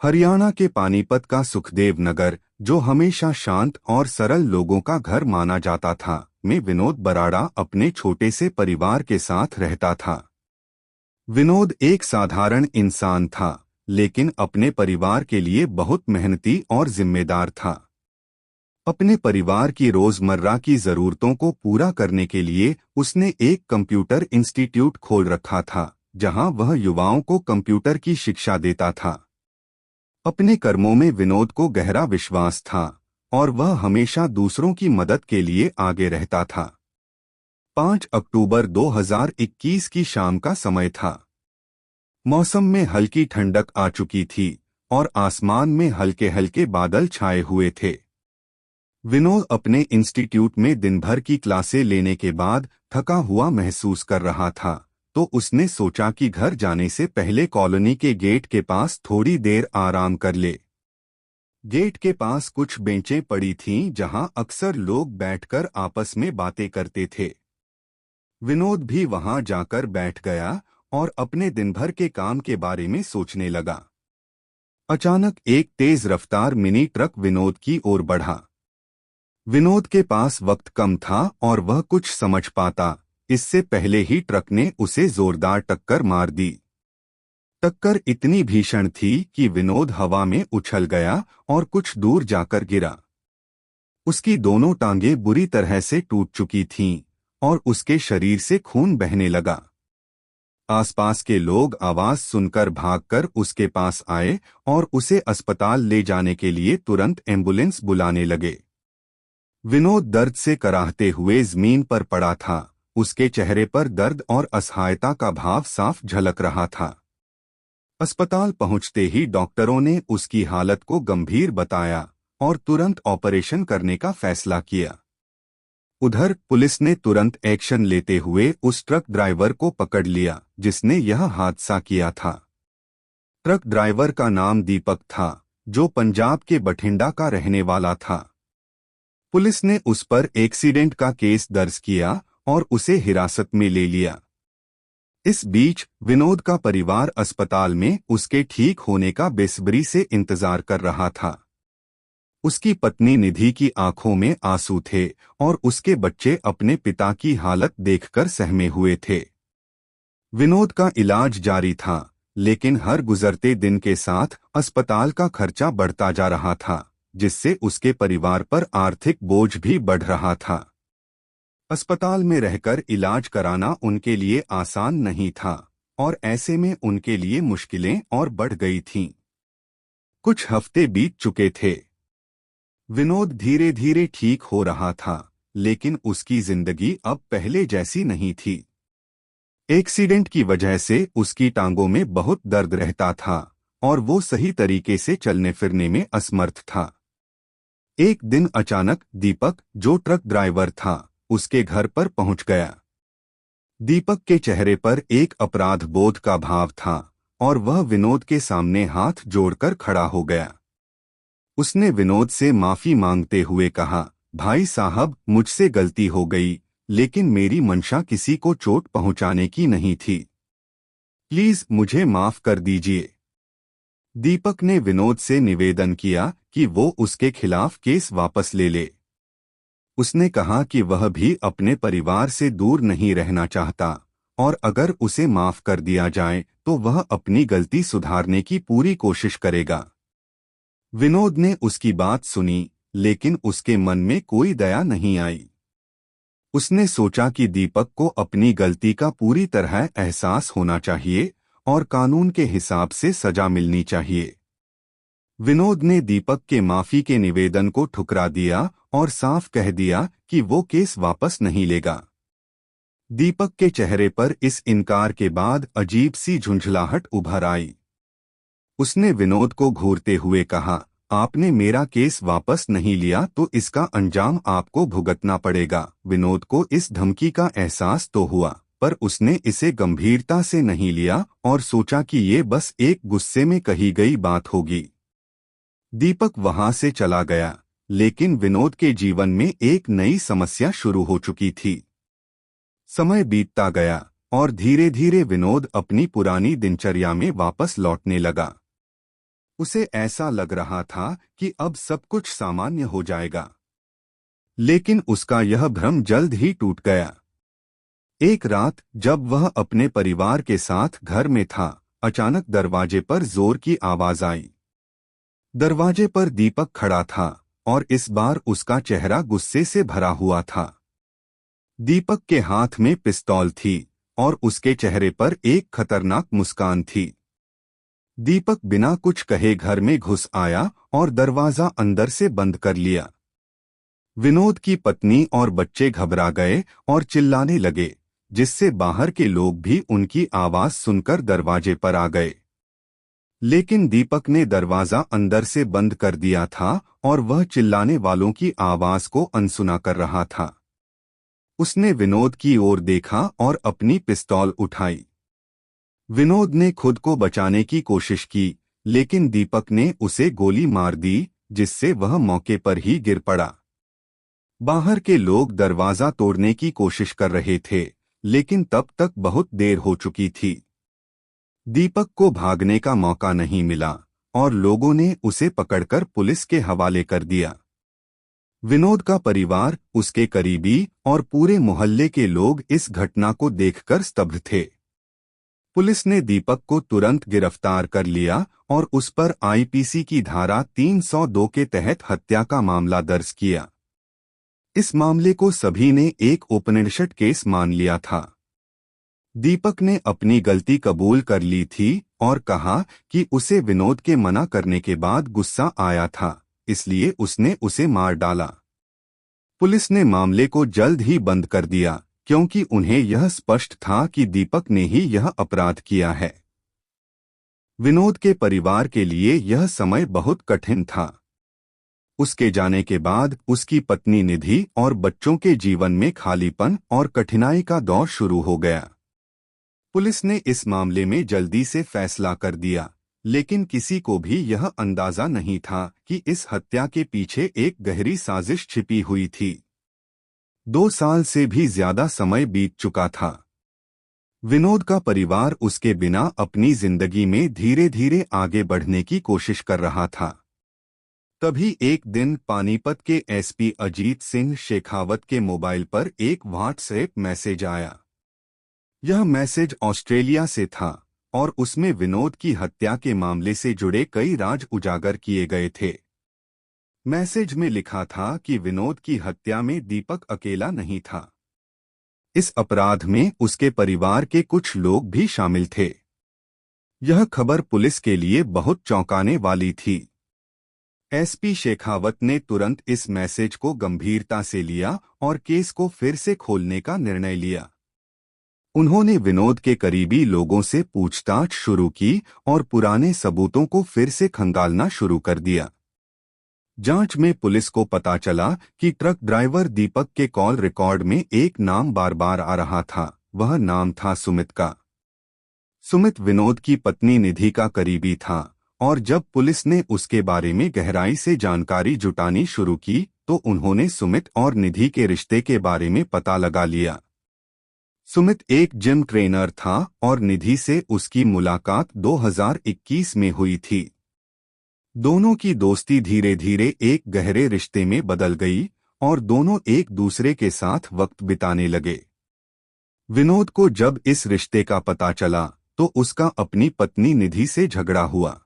हरियाणा के पानीपत का सुखदेव नगर, जो हमेशा शांत और सरल लोगों का घर माना जाता था, में विनोद बराड़ा अपने छोटे से परिवार के साथ रहता था। विनोद एक साधारण इंसान था, लेकिन अपने परिवार के लिए बहुत मेहनती और जिम्मेदार था। अपने परिवार की रोजमर्रा की जरूरतों को पूरा करने के लिए उसने एक कंप्यूटर इंस्टीट्यूट खोल रखा था, जहां वह युवाओं को कंप्यूटर की शिक्षा देता था। अपने कर्मों में विनोद को गहरा विश्वास था और वह हमेशा दूसरों की मदद के लिए आगे रहता था। 5 अक्टूबर 2021 की शाम का समय था। मौसम में हल्की ठंडक आ चुकी थी और आसमान में हल्के हल्के बादल छाए हुए थे। विनोद अपने इंस्टीट्यूट में दिन भर की क्लासें लेने के बाद थका हुआ महसूस कर रहा था, तो उसने सोचा कि घर जाने से पहले कॉलोनी के गेट के पास थोड़ी देर आराम कर ले। गेट के पास कुछ बेंचें पड़ी थीं जहां अक्सर लोग बैठकर आपस में बातें करते थे। विनोद भी वहां जाकर बैठ गया और अपने दिन भर के काम के बारे में सोचने लगा। अचानक एक तेज रफ्तार मिनी ट्रक विनोद की ओर बढ़ा। विनोद के पास वक्त कम था और वह कुछ समझ पाता, इससे पहले ही ट्रक ने उसे जोरदार टक्कर मार दी। टक्कर इतनी भीषण थी कि विनोद हवा में उछल गया और कुछ दूर जाकर गिरा। उसकी दोनों टांगें बुरी तरह से टूट चुकी थीं और उसके शरीर से खून बहने लगा। आसपास के लोग आवाज सुनकर भागकर उसके पास आए और उसे अस्पताल ले जाने के लिए तुरंत एम्बुलेंस बुलाने लगे। विनोद दर्द से कराहते हुए जमीन पर पड़ा था। उसके चेहरे पर दर्द और असहायता का भाव साफ झलक रहा था। अस्पताल पहुंचते ही डॉक्टरों ने उसकी हालत को गंभीर बताया और तुरंत ऑपरेशन करने का फैसला किया। उधर पुलिस ने तुरंत एक्शन लेते हुए उस ट्रक ड्राइवर को पकड़ लिया जिसने यह हादसा किया था। ट्रक ड्राइवर का नाम दीपक था, जो पंजाब के बठिंडा का रहने वाला था। पुलिस ने उस पर एक्सीडेंट का केस दर्ज किया और उसे हिरासत में ले लिया। इस बीच विनोद का परिवार अस्पताल में उसके ठीक होने का बेसब्री से इंतजार कर रहा था। उसकी पत्नी निधि की आंखों में आंसू थे और उसके बच्चे अपने पिता की हालत देखकर सहमे हुए थे। विनोद का इलाज जारी था, लेकिन हर गुजरते दिन के साथ अस्पताल का खर्चा बढ़ता जा रहा था, जिससे उसके परिवार पर आर्थिक बोझ भी बढ़ रहा था। अस्पताल में रहकर इलाज कराना उनके लिए आसान नहीं था और ऐसे में उनके लिए मुश्किलें और बढ़ गई थीं। कुछ हफ्ते बीत चुके थे। विनोद धीरे धीरे ठीक हो रहा था, लेकिन उसकी जिंदगी अब पहले जैसी नहीं थी। एक्सीडेंट की वजह से उसकी टांगों में बहुत दर्द रहता था और वो सही तरीके से चलने फिरने में असमर्थ था। एक दिन अचानक दीपक, जो ट्रक ड्राइवर था, उसके घर पर पहुंच गया। दीपक के चेहरे पर एक अपराध बोध का भाव था और वह विनोद के सामने हाथ जोड़कर खड़ा हो गया। उसने विनोद से माफी मांगते हुए कहा, भाई साहब, मुझसे गलती हो गई, लेकिन मेरी मंशा किसी को चोट पहुंचाने की नहीं थी। प्लीज मुझे माफ कर दीजिए। दीपक ने विनोद से निवेदन किया कि वो उसके खिलाफ केस वापस ले ले। उसने कहा कि वह भी अपने परिवार से दूर नहीं रहना चाहता और अगर उसे माफ कर दिया जाए तो वह अपनी गलती सुधारने की पूरी कोशिश करेगा। विनोद ने उसकी बात सुनी, लेकिन उसके मन में कोई दया नहीं आई। उसने सोचा कि दीपक को अपनी गलती का पूरी तरह एहसास होना चाहिए और कानून के हिसाब से सजा मिलनी चाहिए। विनोद ने दीपक के माफी के निवेदन को ठुकरा दिया और साफ कह दिया कि वो केस वापस नहीं लेगा। दीपक के चेहरे पर इस इनकार के बाद अजीब सी झुंझलाहट उभर आई। उसने विनोद को घूरते हुए कहा, आपने मेरा केस वापस नहीं लिया तो इसका अंजाम आपको भुगतना पड़ेगा। विनोद को इस धमकी का एहसास तो हुआ, पर उसने इसे गंभीरता से नहीं लिया और सोचा कि ये बस एक गुस्से में कही गई बात होगी। दीपक वहां से चला गया, लेकिन विनोद के जीवन में एक नई समस्या शुरू हो चुकी थी। समय बीतता गया और धीरे धीरे विनोद अपनी पुरानी दिनचर्या में वापस लौटने लगा। उसे ऐसा लग रहा था कि अब सब कुछ सामान्य हो जाएगा, लेकिन उसका यह भ्रम जल्द ही टूट गया। एक रात जब वह अपने परिवार के साथ घर में था, अचानक दरवाजे पर जोर की आवाज आई। दरवाजे पर दीपक खड़ा था और इस बार उसका चेहरा गुस्से से भरा हुआ था। दीपक के हाथ में पिस्तौल थी और उसके चेहरे पर एक खतरनाक मुस्कान थी। दीपक बिना कुछ कहे घर में घुस आया और दरवाजा अंदर से बंद कर लिया। विनोद की पत्नी और बच्चे घबरा गए और चिल्लाने लगे, जिससे बाहर के लोग भी उनकी आवाज सुनकर दरवाजे पर आ गए। लेकिन दीपक ने दरवाजा अंदर से बंद कर दिया था और वह चिल्लाने वालों की आवाज को अनसुना कर रहा था। उसने विनोद की ओर देखा और अपनी पिस्तौल उठाई। विनोद ने खुद को बचाने की कोशिश की, लेकिन दीपक ने उसे गोली मार दी, जिससे वह मौके पर ही गिर पड़ा। बाहर के लोग दरवाजा तोड़ने की कोशिश कर रहे थे, लेकिन तब तक बहुत देर हो चुकी थी। दीपक को भागने का मौका नहीं मिला और लोगों ने उसे पकड़कर पुलिस के हवाले कर दिया। विनोद का परिवार, उसके करीबी और पूरे मोहल्ले के लोग इस घटना को देखकर स्तब्ध थे। पुलिस ने दीपक को तुरंत गिरफ्तार कर लिया और उस पर आईपीसी की धारा 302 के तहत हत्या का मामला दर्ज किया। इस मामले को सभी ने एक ओपनएंडेड केस मान लिया था। दीपक ने अपनी गलती कबूल कर ली थी और कहा कि उसे विनोद के मना करने के बाद गुस्सा आया था, इसलिए उसने उसे मार डाला। पुलिस ने मामले को जल्द ही बंद कर दिया, क्योंकि उन्हें यह स्पष्ट था कि दीपक ने ही यह अपराध किया है। विनोद के परिवार के लिए यह समय बहुत कठिन था। उसके जाने के बाद उसकी पत्नी निधि और बच्चों के जीवन में खालीपन और कठिनाई का दौर शुरू हो गया। पुलिस ने इस मामले में जल्दी से फैसला कर दिया, लेकिन किसी को भी यह अंदाजा नहीं था कि इस हत्या के पीछे एक गहरी साजिश छिपी हुई थी। 2 साल से भी ज्यादा समय बीत चुका था। विनोद का परिवार उसके बिना अपनी जिंदगी में धीरे धीरे आगे बढ़ने की कोशिश कर रहा था। तभी एक दिन पानीपत के एसपी अजीत सिंह शेखावत के मोबाइल पर एक व्हाट्सएप मैसेज आया। यह मैसेज ऑस्ट्रेलिया से था और उसमें विनोद की हत्या के मामले से जुड़े कई राज उजागर किए गए थे। मैसेज में लिखा था कि विनोद की हत्या में दीपक अकेला नहीं था। इस अपराध में उसके परिवार के कुछ लोग भी शामिल थे। यह खबर पुलिस के लिए बहुत चौंकाने वाली थी। एसपी शेखावत ने तुरंत इस मैसेज को गंभीरता से लिया और केस को फिर से खोलने का निर्णय लिया। उन्होंने विनोद के करीबी लोगों से पूछताछ शुरू की और पुराने सबूतों को फिर से खंगालना शुरू कर दिया। जांच में पुलिस को पता चला कि ट्रक ड्राइवर दीपक के कॉल रिकॉर्ड में एक नाम बार बार आ रहा था। वह नाम था सुमित का। सुमित विनोद की पत्नी निधि का करीबी था और जब पुलिस ने उसके बारे में गहराई से जानकारी जुटानी शुरू की तो उन्होंने सुमित और निधि के रिश्ते के बारे में पता लगा लिया। सुमित एक जिम ट्रेनर था और निधि से उसकी मुलाकात 2021 में हुई थी। दोनों की दोस्ती धीरे धीरे एक गहरे रिश्ते में बदल गई और दोनों एक दूसरे के साथ वक्त बिताने लगे। विनोद को जब इस रिश्ते का पता चला तो उसका अपनी पत्नी निधि से झगड़ा हुआ।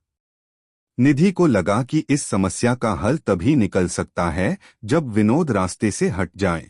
निधि को लगा कि इस समस्या का हल तभी निकल सकता है जब विनोद रास्ते से हट जाए।